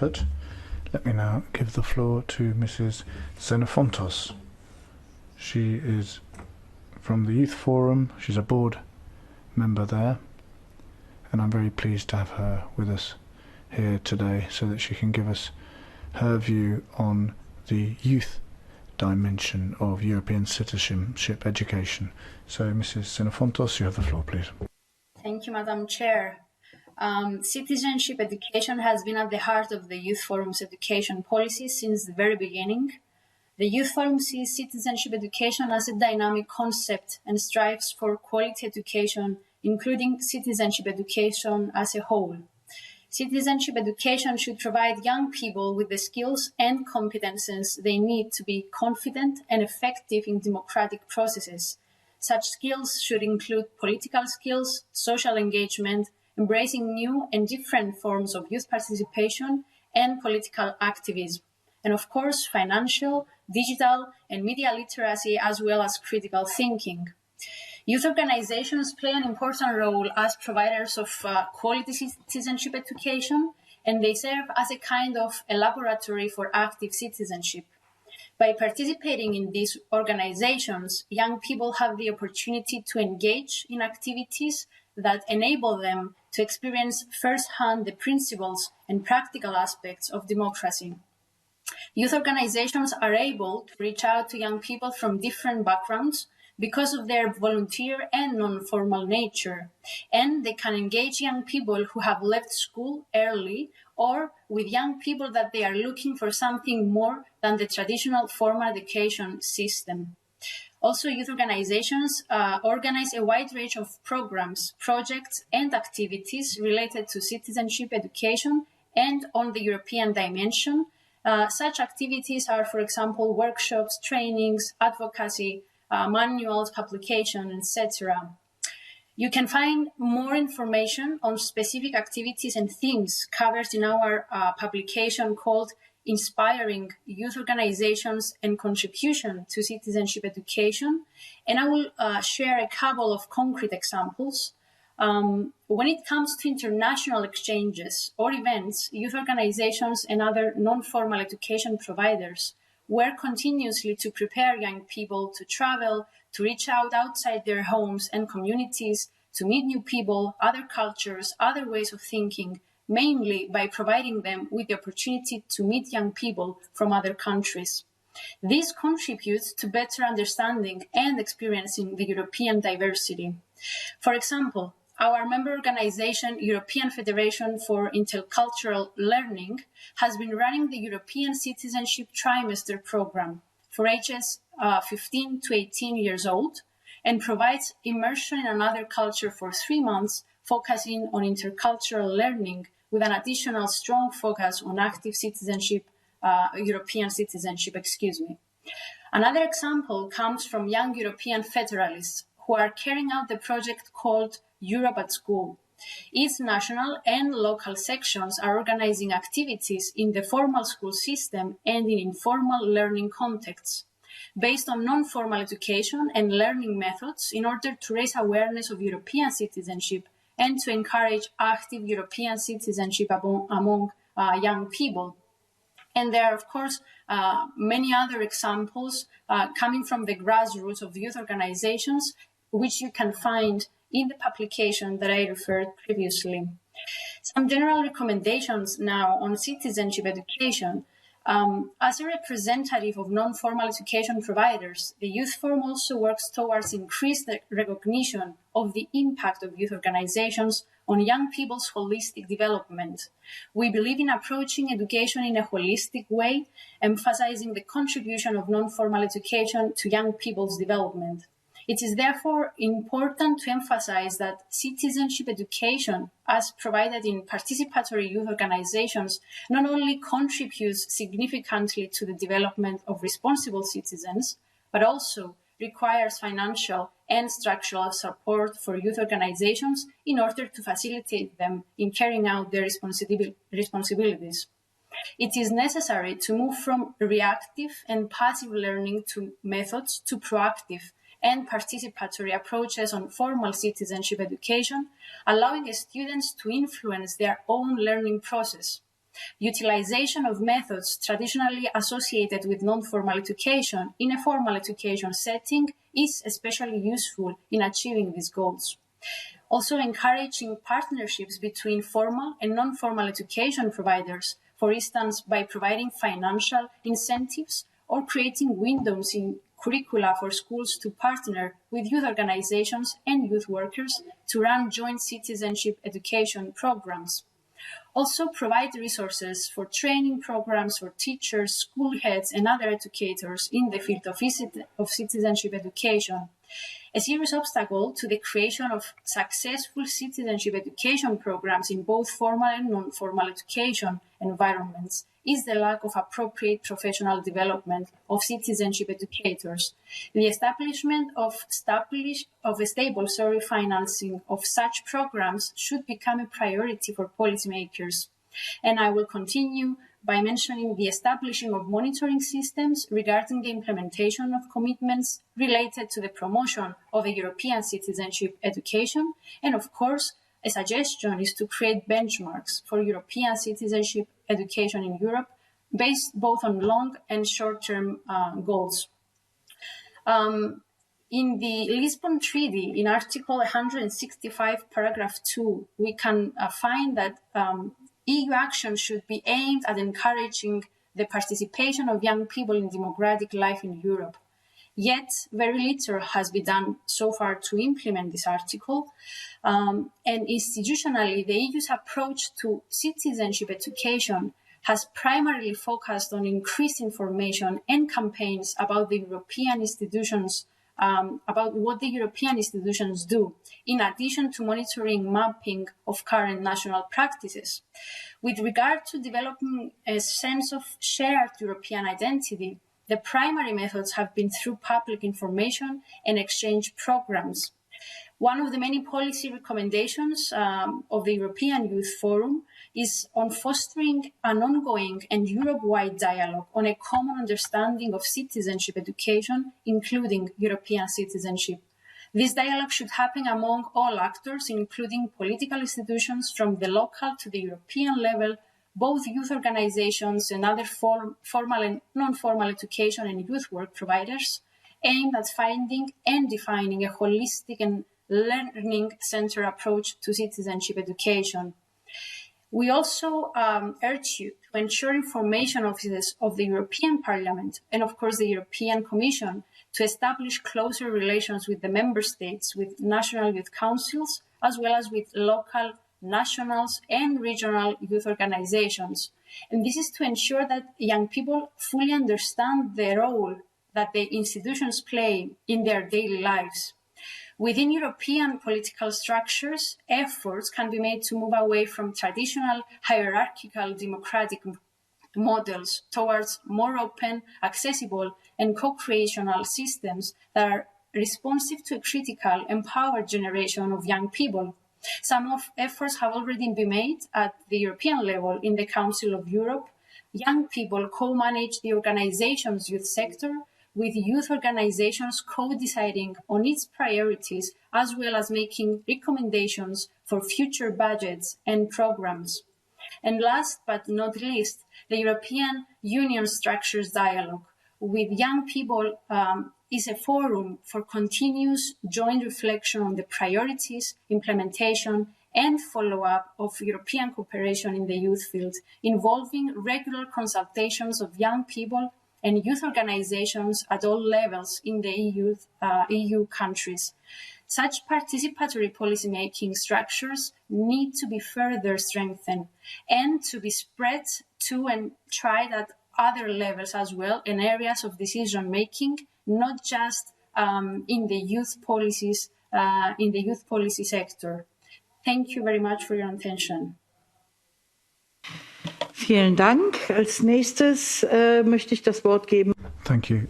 But let me now give the floor to Mrs. Xenofontos. She is from the Youth Forum. She's a board member there, and I'm very pleased to have her with us here today so that she can give us her view on the youth dimension of European Citizenship Education. So, Mrs. Xenofontos, you have the floor, please. Thank you, Madam Chair. Citizenship education has been at the heart of the Youth Forum's education policy since the very beginning. The Youth Forum sees citizenship education as a dynamic concept and strives for quality education, including citizenship education as a whole. Citizenship education should provide young people with the skills and competences they need to be confident and effective in democratic processes. Such skills should include political skills, social engagement, embracing new and different forms of youth participation and political activism, and of course, financial, digital, and media literacy, as well as critical thinking. Youth organizations play an important role as providers of quality citizenship education, and they serve as a kind of a laboratory for active citizenship. By participating in these organizations, young people have the opportunity to engage in activities that enable them to experience firsthand the principles and practical aspects of democracy. Youth organizations are able to reach out to young people from different backgrounds because of their volunteer and non-formal nature, and they can engage young people who have left school early or with young people that they are looking for something more than the traditional formal education system. Also, youth organizations organize a wide range of programs, projects, and activities related to citizenship education and on the European dimension. Such activities are, for example, workshops, trainings, advocacy, manuals, publication, etc. You can find more information on specific activities and themes covered in our publication called Inspiring Youth Organizations and Contribution to Citizenship Education. And I will share a couple of concrete examples. When it comes to international exchanges or events, youth organizations and other non-formal education providers work continuously to prepare young people to travel, to reach out outside their homes and communities, to meet new people, other cultures, other ways of thinking, mainly by providing them with the opportunity to meet young people from other countries. This contributes to better understanding and experiencing the European diversity. For example, our member organization, European Federation for Intercultural Learning, has been running the European Citizenship Trimester program for ages 15 to 18 years old and provides immersion in another culture for 3 months, focusing on intercultural learning with an additional strong focus on active citizenship, European citizenship, Another example comes from young European federalists who are carrying out the project called Europe at School. Its national and local sections are organizing activities in the formal school system and in informal learning contexts, based on non-formal education and learning methods in order to raise awareness of European citizenship and to encourage active European citizenship among young people. And there are, of course, many other examples coming from the grassroots of youth organizations, which you can find in the publication that I referred previously. Some general recommendations now on citizenship education. As a representative of non-formal education providers, the Youth Forum also works towards increased recognition of the impact of youth organizations on young people's holistic development. We believe in approaching education in a holistic way, emphasizing the contribution of non-formal education to young people's development. It is therefore important to emphasize that citizenship education, as provided in participatory youth organizations, not only contributes significantly to the development of responsible citizens, but also requires financial and structural support for youth organizations in order to facilitate them in carrying out their responsibilities. It is necessary to move from reactive and passive learning to methods to proactive and participatory approaches on formal citizenship education, allowing students to influence their own learning process. Utilization of methods traditionally associated with non-formal education in a formal education setting is especially useful in achieving these goals. Also, encouraging partnerships between formal and non-formal education providers, for instance, by providing financial incentives or creating windows in curricula for schools to partner with youth organizations and youth workers to run joint citizenship education programs. Also, provide resources for training programs for teachers, school heads, and other educators in the field of citizenship education. A serious obstacle to the creation of successful citizenship education programs in both formal and non-formal education environments is the lack of appropriate professional development of citizenship educators. The establishment of a stable financing of such programs should become a priority for policymakers. And I will continue by mentioning the establishing of monitoring systems regarding the implementation of commitments related to the promotion of a European citizenship education. And of course, a suggestion is to create benchmarks for European citizenship education in Europe based both on long and short-term goals. In the Lisbon Treaty, in Article 165, paragraph 2, we can find that EU action should be aimed at encouraging the participation of young people in democratic life in Europe. Yet, very little has been done so far to implement this article. And institutionally, the EU's approach to citizenship education has primarily focused on increased information and campaigns about the European institutions, about what the European institutions do, in addition to monitoring mapping of current national practices. With regard to developing a sense of shared European identity, the primary methods have been through public information and exchange programs. One of the many policy recommendations of the European Youth Forum is on fostering an ongoing and Europe-wide dialogue on a common understanding of citizenship education, including European citizenship. This dialogue should happen among all actors, including political institutions from the local to the European level, both youth organizations and other formal and non-formal education and youth work providers, aimed at finding and defining a holistic and learning-centered approach to citizenship education. We also urge you to ensure information offices of the European Parliament and, of course, the European Commission to establish closer relations with the member states, with national youth councils, as well as with local, national, and regional youth organizations. And this is to ensure that young people fully understand the role that the institutions play in their daily lives. Within European political structures, efforts can be made to move away from traditional hierarchical democratic models towards more open, accessible, and co-creational systems that are responsive to a critical, empowered generation of young people. Some of efforts have already been made at the European level in the Council of Europe. Young people co-manage the organization's youth sector, with youth organizations co-deciding on its priorities, as well as making recommendations for future budgets and programs. And last but not least, the European Union structures dialogue with young people is a forum for continuous joint reflection on the priorities, implementation, and follow-up of European cooperation in the youth field, involving regular consultations of young people and youth organizations at all levels in the EU countries. Such participatory policymaking structures need to be further strengthened and to be spread to and tried at other levels as well in areas of decision making, not just in the youth policies, in the youth policy sector. Thank you very much for your attention. Vielen Dank. Als nächstes möchte ich das Wort geben. Thank you.